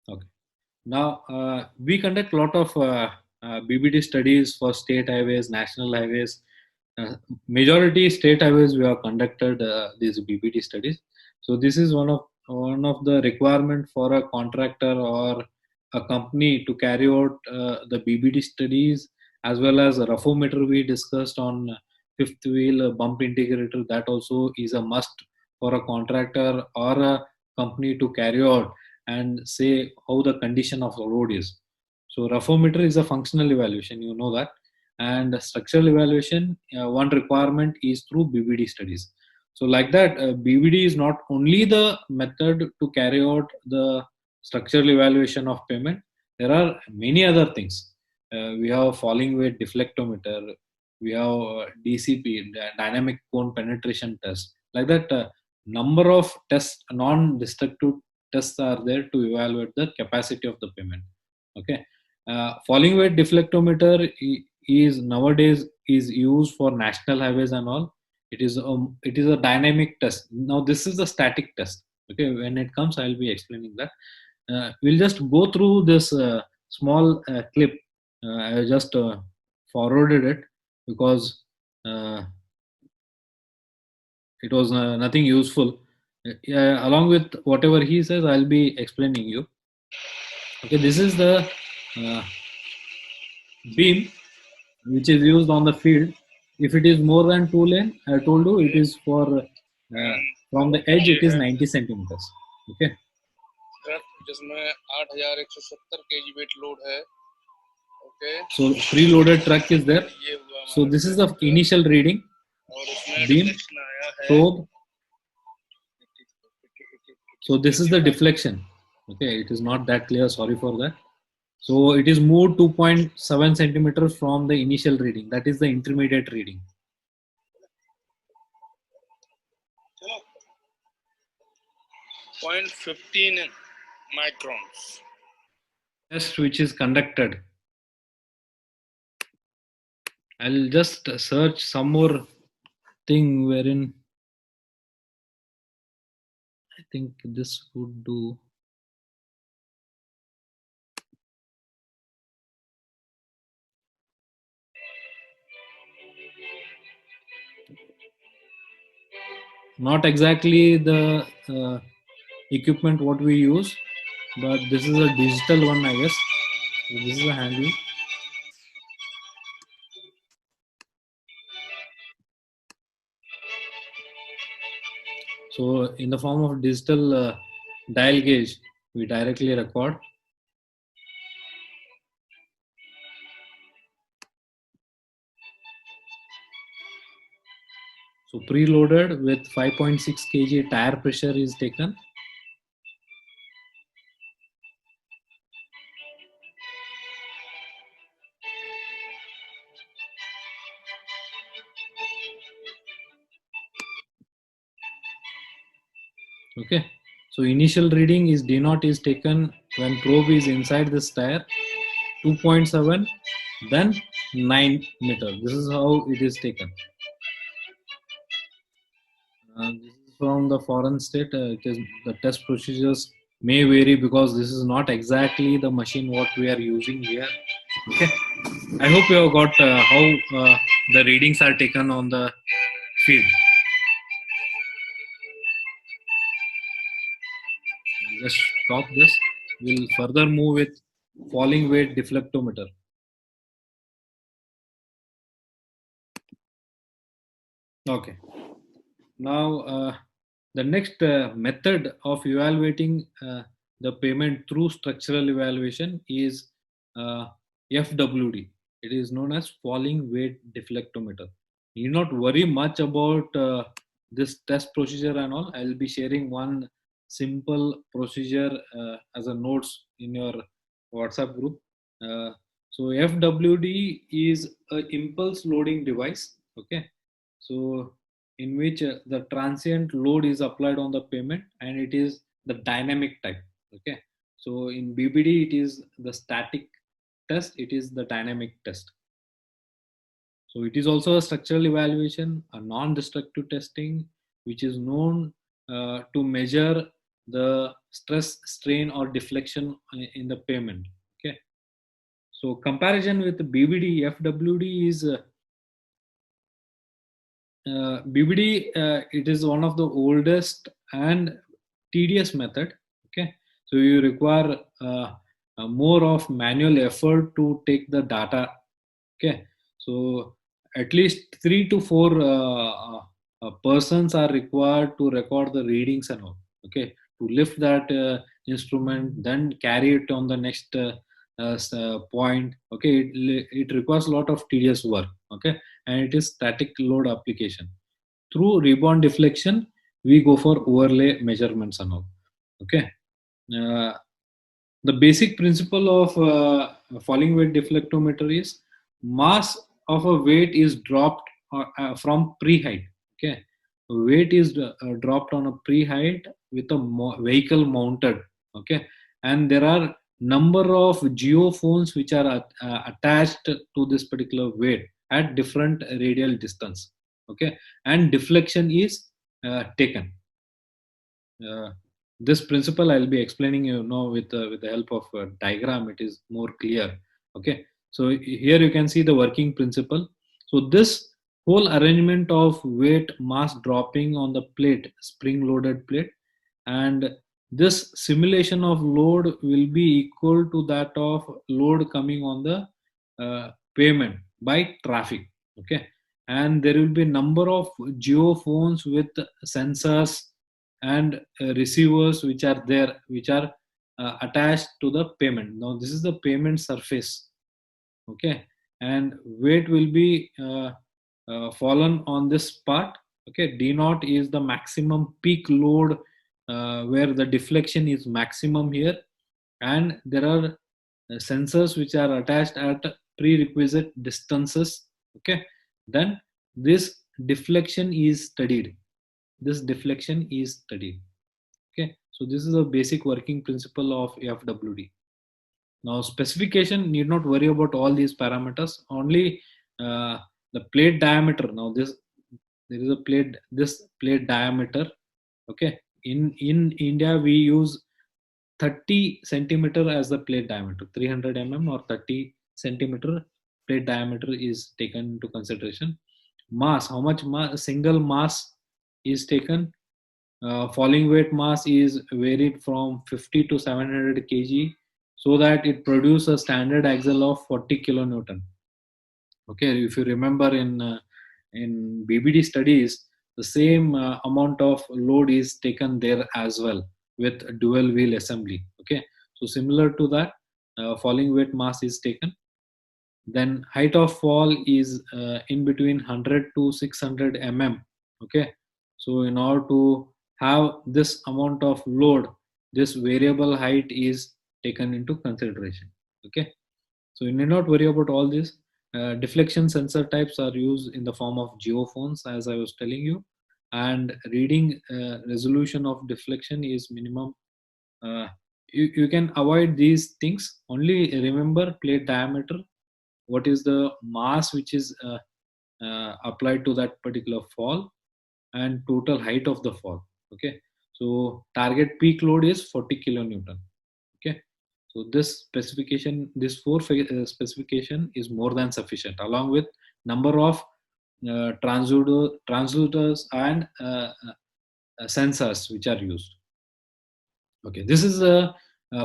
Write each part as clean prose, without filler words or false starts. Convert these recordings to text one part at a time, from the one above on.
Okay. Now, we conduct a lot of BBT studies for state highways, national highways. Majority state highways we have conducted these BBT studies. So this is one of the requirement for a contractor or a company to carry out the BBT studies, as well as a roughometer we discussed on fifth wheel bump integrator. That also is a must for a contractor or a company to carry out and say how the condition of the road is. So roughometer is a functional evaluation, you know that, and structural evaluation. One requirement is through BBD studies. So like that, BBD is not only the method to carry out the structural evaluation of payment. There are many other things. We have falling weight deflectometer. We have DCP, dynamic cone penetration test. Like that, number of tests, non-destructive tests are there to evaluate the capacity of the payment. Okay. Falling weight deflectometer is nowadays is used for national highways and all. It is a dynamic test. Now this is a static test. Okay, when it comes, I'll be explaining that. We'll just go through this small clip. I just forwarded it because uh, it was nothing useful. Along with whatever he says, I'll be explaining you. Okay, this is the uh, beam which is used on the field. If it is more than two lane, I told you it is for from the edge it is 90 centimeters. Okay. Truck जिसमें 8,170 kg wait load है. Okay. So preloaded truck is there. So this is the initial reading. Beam, probe. So this is the deflection. Okay, it is not that clear. Sorry for that. So it is moved 2.7 centimeters from the initial reading. That is the intermediate reading. 0.15 microns. Test which is conducted. I'll just search some more thing wherein I think this would do. Not exactly the equipment what we use, but this is a digital one, I guess. So this is a handle. So in the form of digital dial gauge, we directly record. So preloaded with 5.6 kg tire pressure is taken. Okay. So initial reading is D naught is taken when probe is inside this tire. 2.7, then 9 meter. This is how it is taken. This is from the foreign state. It is the test procedures may vary because this is not exactly the machine what we are using here. Okay. I hope you have got how the readings are taken on the field. Just stop this. We'll further move with falling weight deflectometer. Okay. Now, the next method of evaluating the payment through structural evaluation is FWD. It is known as falling weight deflectometer. You need not worry much about this test procedure and all. I'll be sharing one simple procedure as a notes in your WhatsApp group. So FWD is a impulse loading device. Okay. So in which the transient load is applied on the payment, and it is the dynamic type. Okay. So in BBD it is the static test, it is the dynamic test. So it is also a structural evaluation, a non-destructive testing, which is known to measure the stress, strain, or deflection in the pavement. Okay, so comparison with BBD, FWD is BBD. It is one of the oldest and tedious method. Okay, so you require more of manual effort to take the data. Okay, so at least 3 to 4 persons are required to record the readings and all. Okay, to lift that instrument, then carry it on the next point. Okay, it requires a lot of tedious work. Okay, and it is static load application. Through rebound deflection, we go for overlay measurements and all. Okay, uh, the basic principle of falling weight deflectometer is mass of a weight is dropped from pre-height. Okay, weight is dropped on a pre-height with a vehicle mounted. Okay, and there are number of geophones which are attached to this particular weight at different radial distance. Okay, and deflection is taken. uh, this principle I'll be explaining with the help of a diagram. It is more clear. Okay, so here you can see the working principle. So this whole arrangement of weight mass dropping on the plate, spring loaded plate, and this simulation of load will be equal to that of load coming on the pavement by traffic. Okay, and there will be number of geophones with sensors and receivers which are there, which are attached to the pavement. Now this is the pavement surface. Okay, and weight will be fallen on this part. Okay, d naught is the maximum peak load where the deflection is maximum here, and there are sensors which are attached at prerequisite distances. Okay, then this deflection is studied. This deflection is studied. Okay, so this is a basic working principle of FWD. Now specification need not worry about all these parameters. Only the plate diameter. Now there is a plate, this plate diameter. Okay, in India we use 30 centimeter as the plate diameter. 300 or 30 centimeter plate diameter is taken into consideration. Mass, how much single mass is taken. Falling weight mass is varied from 50 to 700 kg, so that it produces a standard axle of 40 kilonewton. Okay, if you remember in BBD studies, the same amount of load is taken there as well with dual wheel assembly. Okay, so similar to that, falling weight mass is taken. Then height of fall is in between 100 to 600 Okay, so in order to have this amount of load, this variable height is taken into consideration. Okay, so you need not worry about all this. Deflection sensor types are used in the form of geophones, as I was telling you, and reading resolution of deflection is minimum. You can avoid these things. Only remember plate diameter, what is the mass which is applied to that particular fall, and total height of the fall. Okay, so target peak load is 40 kilonewton. Okay, so this specification, this specification is more than sufficient, along with number of transducers and sensors which are used. Okay, this is a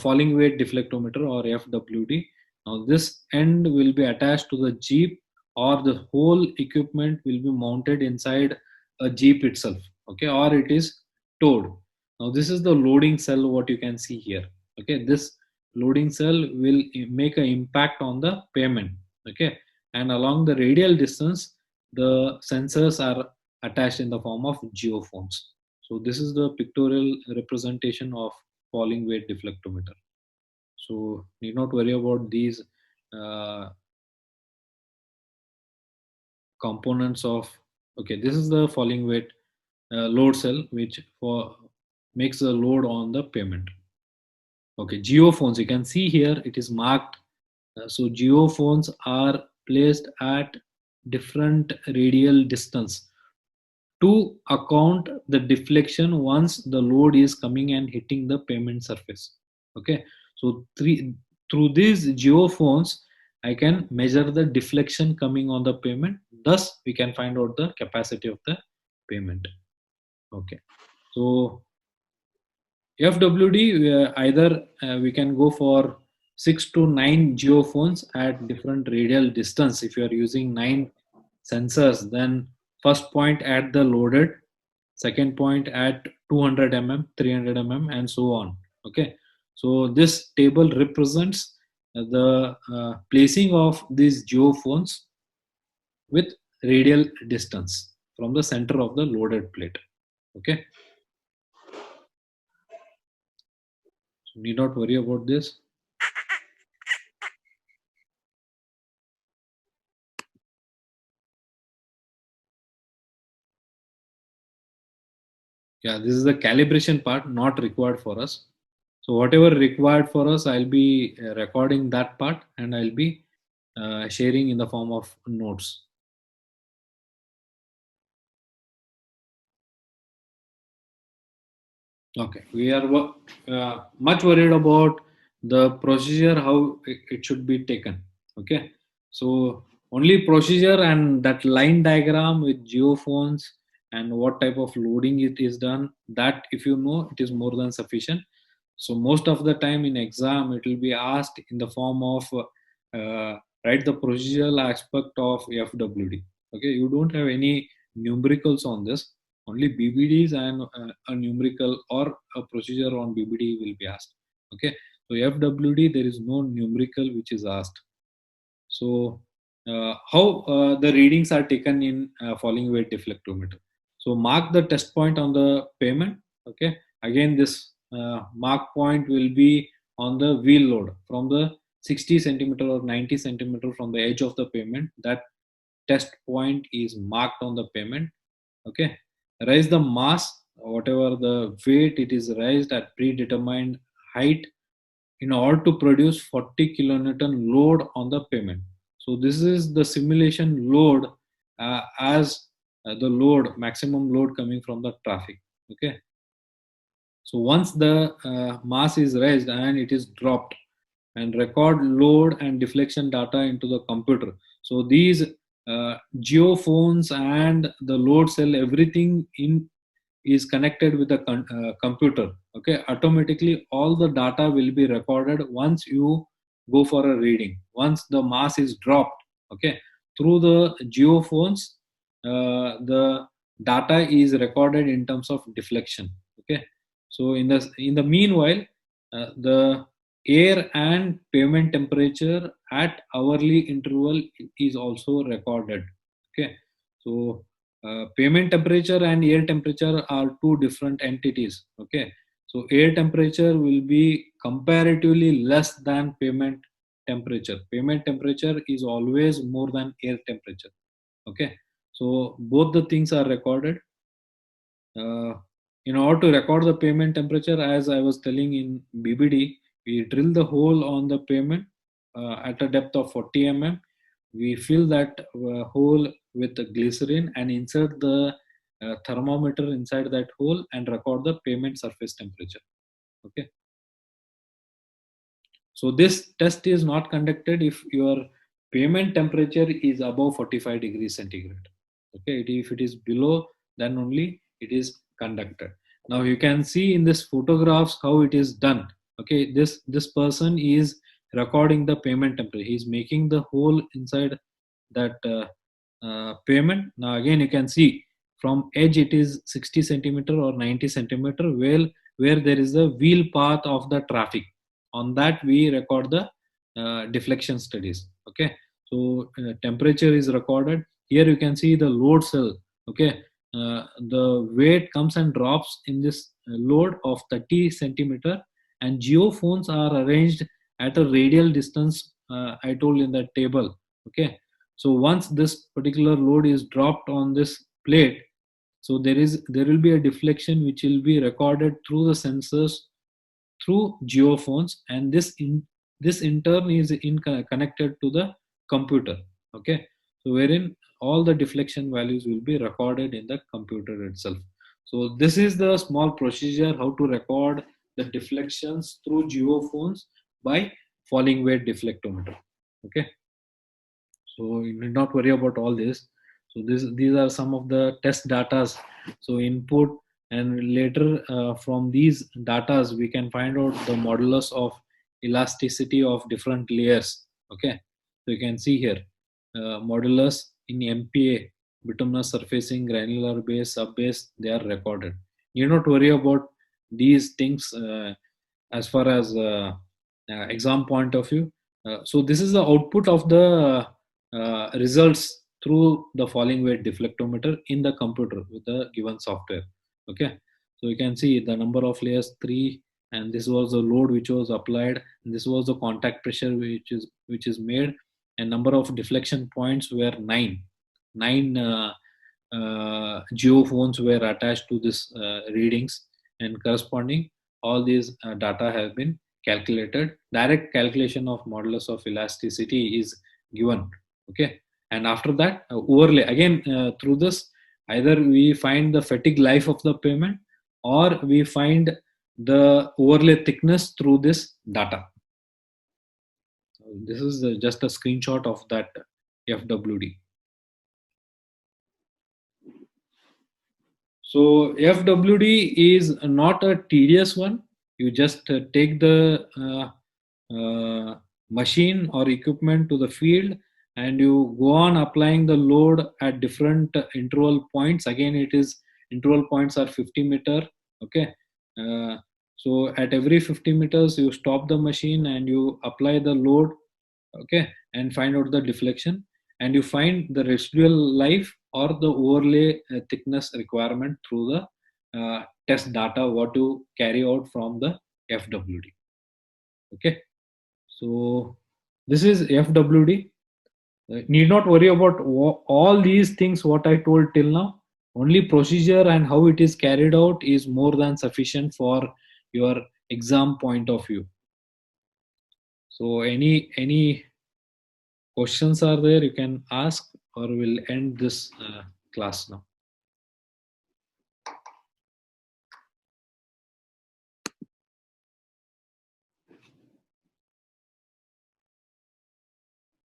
falling weight deflectometer or FWD. Now this end will be attached to the Jeep, or the whole equipment will be mounted inside a Jeep itself. Okay, or it is towed. Now this is the loading cell, what you can see here. Okay, this loading cell will make an impact on the pavement. Okay, and along the radial distance, the sensors are attached in the form of geophones. So this is the pictorial representation of falling weight deflectometer. So need not worry about these uh, components of. Okay, this is the falling weight load cell, which for makes the load on the pavement. Okay, geophones, you can see here it is marked. So geophones are placed at different radial distance. to account the deflection once the load is coming and hitting the pavement surface. Okay, so through these geophones, I can measure the deflection coming on the pavement. Thus, we can find out the capacity of the pavement. Okay, so FWD, either we can go for 6 to 9 geophones at different radial distance. If you are using 9 sensors, then first point at the loaded, second point at 200 mm, 300 mm, and so on. Okay, so this table represents the placing of these geophones with radial distance from the center of the loaded plate. Okay, so need not worry about this. Yeah, this is the calibration part, not required for us. So whatever required for us, I'll be recording that part, and I'll be sharing in the form of notes. Okay, we are much worried about the procedure, how it should be taken. Okay, so only procedure and that line diagram with geophones and what type of loading it is done, that if you know, it is more than sufficient. So most of the time in exam, it will be asked in the form of write the procedural aspect of FWD. Okay, you don't have any numericals on this, only BBDs and a numerical or a procedure on BBD will be asked. Okay, so FWD, there is no numerical which is asked. So how the readings are taken in falling weight deflectometer. So mark the test point on the pavement. Okay, again this mark point will be on the wheel load from the 60 centimeter or 90 centimeter from the edge of the pavement. That test point is marked on the pavement. Okay, raise the mass, whatever the weight, it is raised at predetermined height in order to produce 40 kilonewton load on the pavement. So this is the simulation load as the load, maximum load coming from the traffic. Okay, so once the mass is raised and it is dropped, and record load and deflection data into the computer. So these geophones and the load cell, everything in is connected with the computer. Okay, automatically all the data will be recorded once you go for a reading. Once the mass is dropped, okay, through the geophones, the data is recorded in terms of deflection. Okay, so in the meanwhile, the air and pavement temperature at hourly interval is also recorded. Okay, so pavement temperature and air temperature are two different entities. Okay, so air temperature will be comparatively less than pavement temperature. Pavement temperature is always more than air temperature. Okay, so both the things are recorded. uh, in order to record the pavement temperature, as I was telling in BBD, we drill the hole on the pavement at a depth of 40 mm. We fill that hole with the glycerin and insert the thermometer inside that hole and record the pavement surface temperature. Okay, so this test is not conducted if your pavement temperature is above 45 degrees centigrade. Okay, if it is below, then only it is conducted. Now you can see in this photographs how it is done. Okay, this person is recording the pavement temperature. He is making the hole inside that pavement. Now again you can see from edge it is 60 centimeter or 90 centimeter, where there is a wheel path of the traffic. On that we record the deflection studies. Okay, so temperature is recorded. Here you can see the load cell. Okay, the weight comes and drops in this load of 30 centimeter, and geophones are arranged at a radial distance, I told in that table. Okay, so once this particular load is dropped on this plate, so there will be a deflection which will be recorded through the sensors through geophones, and this in turn is connected to the computer. Okay, so wherein all the deflection values will be recorded in the computer itself. So this is the small procedure how to record the deflections through geophones by falling weight deflectometer. Okay, so you need not worry about all this. So these are some of the test datas. So input, and later from these datas we can find out the modulus of elasticity of different layers. Okay, so you can see here modulus in MPa, bituminous surfacing, granular base, sub base, they are recorded. You need not worry about these things as far as exam point of view. So this is the output of the results through the falling weight deflectometer in the computer with the given software. Okay, so you can see the number of layers 3, and this was the load which was applied, and this was the contact pressure which is made, and number of deflection points were 9. 9 geophones were attached to this readings, and corresponding all these data have been calculated. Direct calculation of modulus of elasticity is given. Okay, and after that overlay again through this, either we find the fatigue life of the pavement, or we find the overlay thickness through this data. This is just a screenshot of that FWD. So FWD is not a tedious one. You just take the machine or equipment to the field, and you go on applying the load at different interval points. Again, it is interval points are 50 meter. Okay, so at every 50 meters you stop the machine and you apply the load. Okay, and find out the deflection, and you find the residual life or the overlay thickness requirement through the test data what you carry out from the FWD. Okay, so this is FWD. Need not worry about all these things what I told till now. Only procedure and how it is carried out is more than sufficient for your exam point of view. So any questions are there, you can ask, or we'll end this class now.